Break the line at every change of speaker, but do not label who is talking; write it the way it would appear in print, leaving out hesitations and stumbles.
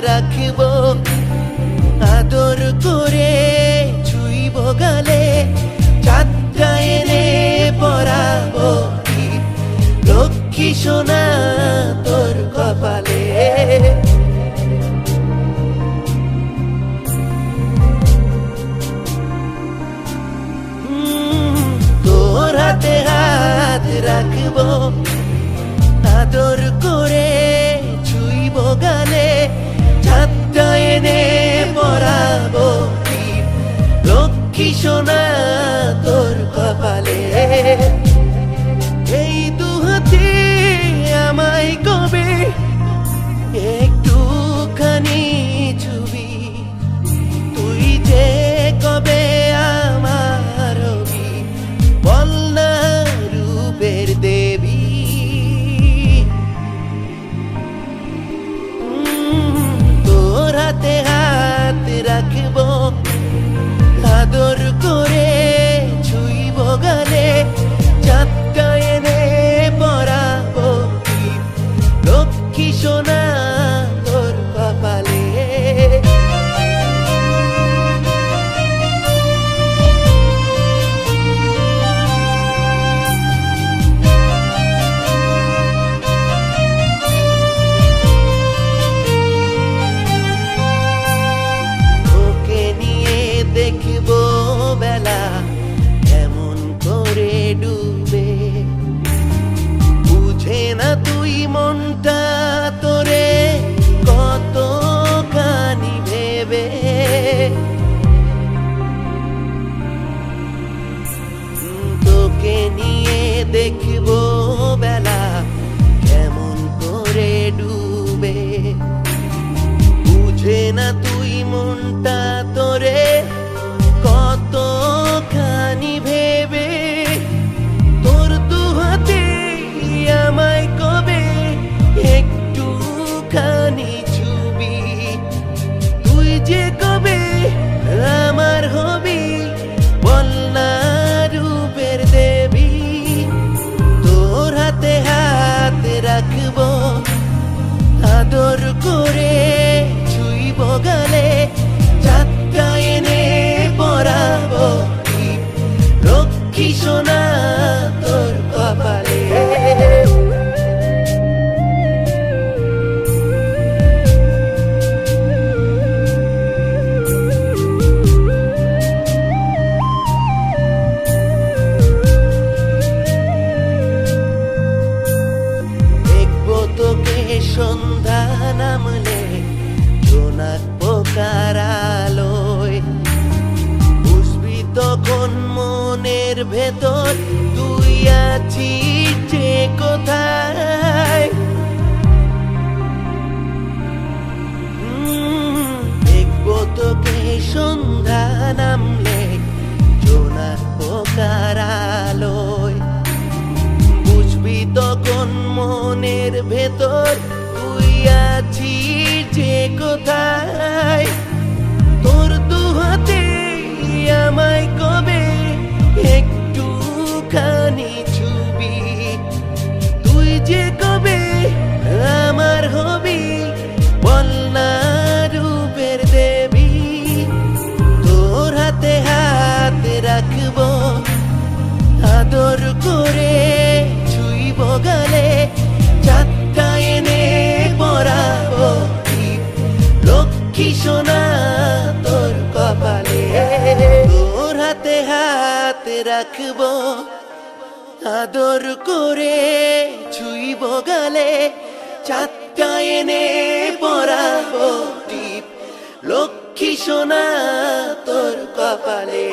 রাখবো আদর করে ছুঁইব গালে চাঁদটা এনে পরাবো লক্ষ্মী সোনা তোর কপালে তোর হাতে হাত রাখবো আদর করে ছুঁইব গালে চাঁদটা এনে পরাবো লক্ষ্মী সোনা তোর কপালে এই দু হাতে আমায় কবে একটুখানি ছবি তুই যে কবে আমার হবি বল না রূপের দেবী হাতে হাত রাখবো আদর করে ছুঁইব গালে চাঁদটা এনে পরাবো লক্ষ্মী সোনা তোর কপালে দেখবো বেলা এমন করে ডুবে বুঝে না তুই মনটা তোরে কত খানি ভেবে তোকে নিয়ে দেখবো বেলা কেমন করে ডুবে বুঝে না তুই মনটা তোরে কত খানি ভেবে তোর দু হাতে আমায় কবে একটু খানি ছবি তুই যে কবে আমার হবি বল না রূপের দেবী তোর হাতে হাত রাখবো আদর করে ছুঁইব গালে চাঁদটা এনে পরাবো লক্ষ্মী সোনা তোর কপালে দেখবো তোকে সন্ধ্যা নামলে জোনাক পোকার আলোয় বুঝবি তখন মনের ভেতর তুই আছিস যে কোথায় দেখবো তোকে সন্ধ্যা নামলে জোনাক পোকার আলোয় বুঝবি তখন মনের ভেতর তুই আছিস যে কোথায় তোর দু হাতে আমায় কবে একটুখানি ছবি তুই যে কবে আমার হবি বল না রূপের দেবী তোর হাতে হাত রাখবো আদর করে ছুঁইব গালে চাঁদটা এনে পরাবো লক্ষ্মী সোনা তোর কপালে তোর হাতে হাত রাখবো আদর করে ছুঁইব গালে চাঁদটা এনে পরাবো লক্ষ্মী সোনা তোর কপালে।